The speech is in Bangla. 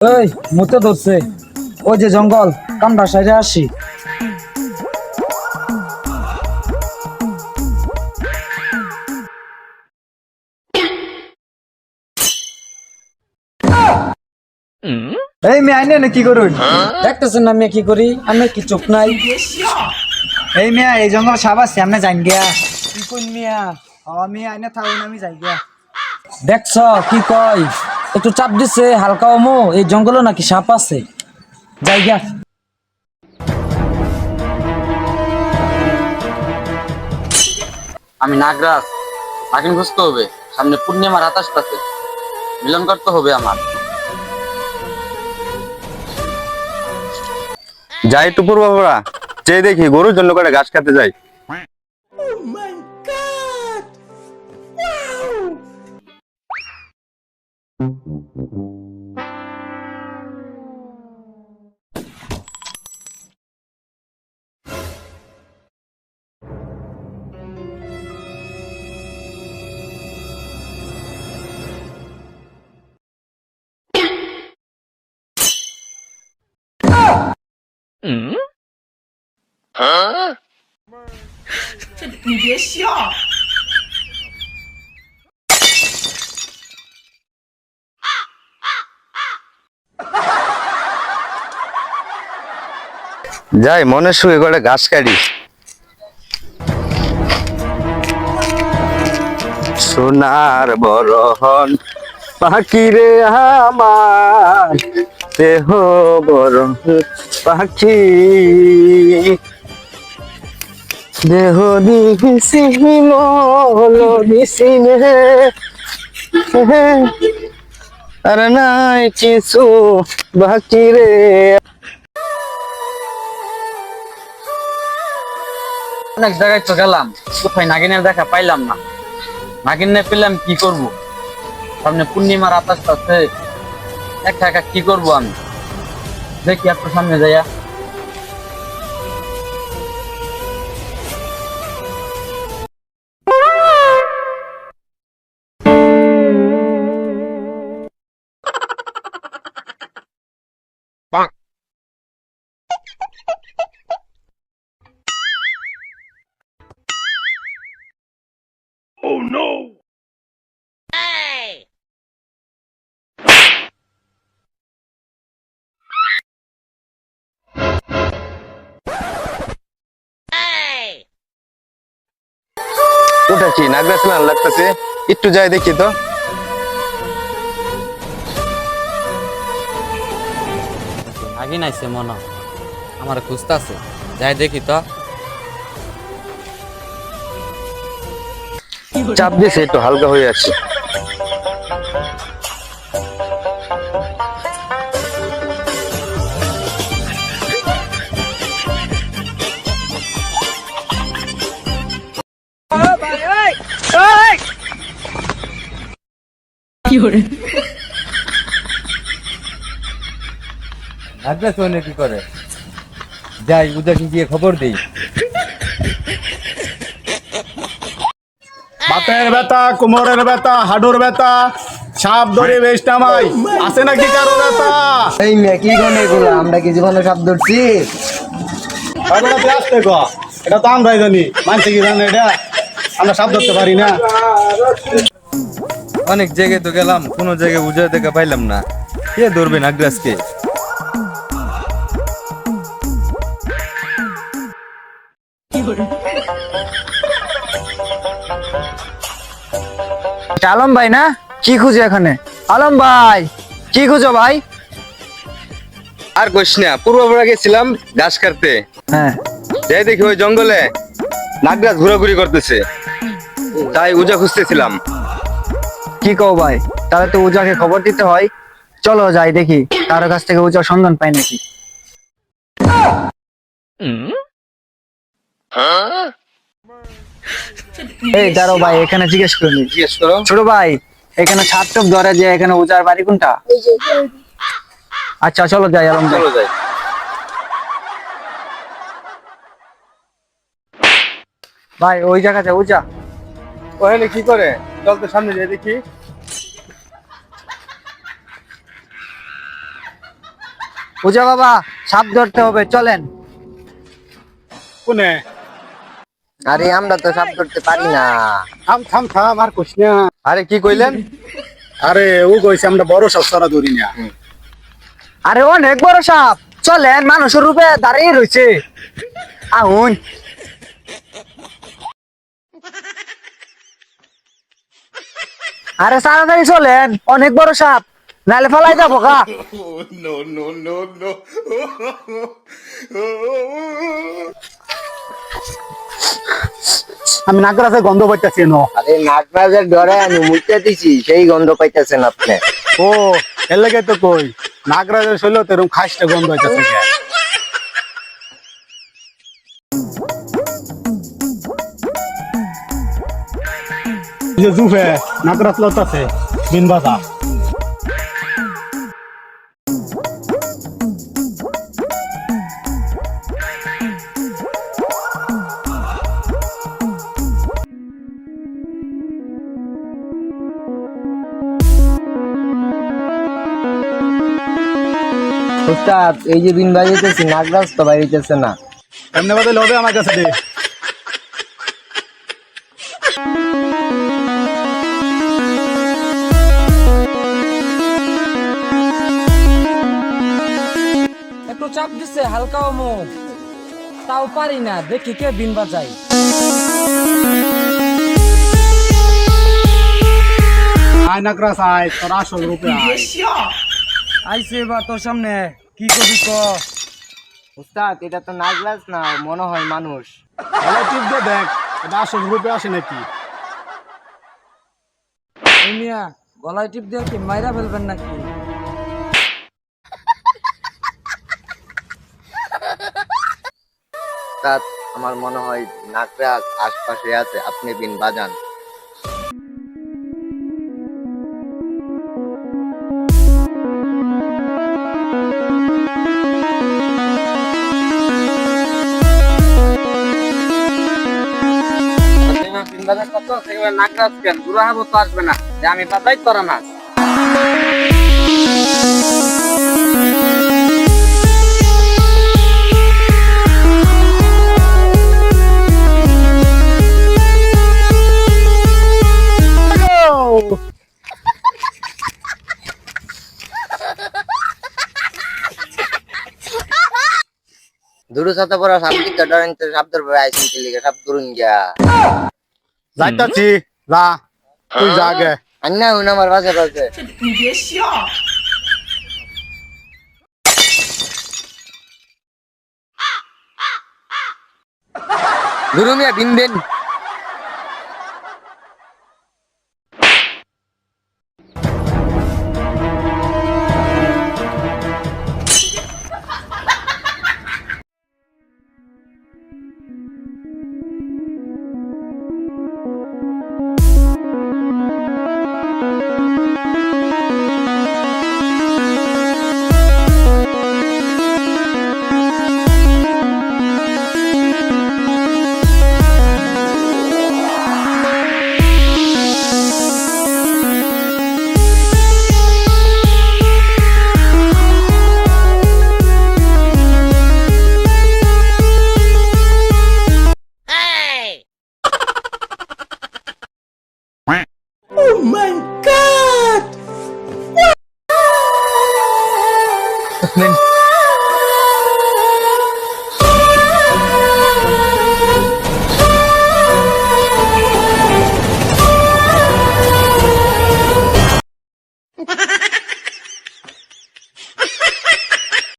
এই মুতে ধরছে ওই যে জঙ্গল কামড়া সাইডে আসি। এই মেয়ে আইনে না কি করুন দেখতেছেন না মেয়ে কি করি আমি কি চোখ নাই। এই মেয়া এই জঙ্গল সাপ আছে আমি যাই গিয়া কি কোন মিয়া আমি আইনে থাকুন আমি যাই গিয়া। দেখছ কি কয় একটু চাপ দিছে হালকা ওমো এই জঙ্গলে নাকি সাপ আছে যাই গিয়া। আমি নাগরাজ নাগিন খুঁজতে হবে, সামনে পূর্ণিমার আকাশ পাশে মিলন করতে হবে আমার। যাই একটু পূর্বপুরা চেয়ে দেখি গরুর জন্য করে ঘাস খেতে যাই। যাই মনের সুখে করে ঘাস কাটি। সোনার বরহন পাখি রে আমার দেহ বরহন পাখি দেহ দিছিনে আর নাই কিছু বাকি রে। অনেক জায়গায় তো গেলাম, কোথায় নাগিনের দেখা পাইলাম না। নাগিন না পেলাম কি করব, সামনে পূর্ণিমার আকাশ আছে, একা একা কি করব আমি। দেখি একটু সামনে যাইয়া। ওটা কি নাগরাজ লাগতেছে, একটু যাই দেখি তো। নাগিন আইছে মনে হয়, আমার খুঁজতেছে, যাই দেখি তো। চাপ দিয়েছে একটু হালকা হয়ে আছে। নাগরাজ কি করে যাই উদাসী গিয়ে খবর দেই। বাতের ব্যথা, কোমরের ব্যথা, হাডুর ব্যথা, সাপ ধরে বেশ নামাই আছে নাকি কারো ব্যথা? এই মেয়ে কি গনে এগুলো আমরা কি জীবনে সাপ ধরছি? আসতে গো, এটা তো আমরাই জানি, মানছে কি জানে এটা? আমরা সাপ ধরতে পারি না। অনেক জায়গায় তো গেলাম, কোনো জায়গায় বুঝে দেখা পাইলাম না। কে ধরবে নাগরাজকে? আলম ভাই না কি খুঁজে এখানে? আলম ভাই কি খুঁজো ভাই? আর কইস না, পূর্বপুরা গেছিলাম ঘাস কাটতে, হ্যাঁ যাই দেখি ওই জঙ্গলে নাগরাজ ঘোরাঘুরি করতেছে, তাই উজা খুঁজতেছিলাম। কি কও ভাই, তাহলে তো উজাকে খবর দিতে হয়। চলো যাই দেখি কারো কাছ থেকে উজার সন্ধান পাই নাকি। এই দাঁড়ো ভাই, এখানে জিজ্ঞেস করিনি। জিজ্ঞেস করো। ছোট ভাই এখানে ছাত্রক ধরে যে এখানে উজার বাড়ি কোনটা? আচ্ছা চলো যাই আলম ভাই। চলো যাই। ভাই ওই জায়গাতে উজা। ওখানে কি করে? চল তো সামনে যাই দেখি। পূজা বাবা সাপ ধরতে হবে, চলেন। কোনে? আরে আমরা তো সাপ ধরতে পারি না। থাম থাম থাম, আর কইস না। আরে কি কইলেন? আরে ও কইছে আমরা বড় সাপ ছাড়া ধরি না। আরে অনেক বড় সাপ, চলেন, মানুষের রূপে দাঁড়িয়ে রয়েছে। আহুন। আরে তাড়াতাড়ি চলেন, অনেক বড় সাপ, নাহলে ফেলাই যাবো গা। আমি নাগরাজের গন্ধ পাইতেছি ন। আরে নাগরাজের ডরে আমি মুইতে দিছি, সেই গন্ধ পাইতেছেন আপনি। ও এর লাগে তো কই নাগরাজের শৈল তো এরকম খাসটা গন্ধ হইতেছে। যে জুফে নাগরাজ লতাছে বিন বাজা। উস্তাদ এই যে বিন বাজাইতেছি, নাগরাজ তো বাইরেতেছে না। এমনি বাদে লবে আমার কাছে দে। একটু চাপ দিচ্ছে, হালকা মো, তাও পারি না, দেখি কে বিন বাজাই। আয় নাগরাজ আয়, তোর আসল রূপে আয়। আইসে এবার তোর সামনে, কি করবি ক। উস্তাদ এটা তো নাগরাজ না, মনে হয় মানুষ। ভালো টিপ দিয়ে দেখ এটা আসল রূপে আসে নাকি। এই মিয়া গলায় টিপ দিয়ে কি মাইরা ফেলবেন নাকি? উস্তাদ আমার মনে হয় নাগরাজ আশপাশে আছে, আপনি বিন বাজান। নাগরাজ কেন বুড়া হবো তো আসবে না, যে আমি বাজাই তোরা নাচ। দুরু সাথে পড়া সাপ দিকে ডরেন তো, সাপ ধরবে আইসিন কি লিগে, সাপ ধরুন গিয়া। যাইতাছি যা, তুই যা আগে। আন্না হুন আমার বাসে বাসে। দুরু মিয়া বিন বিন।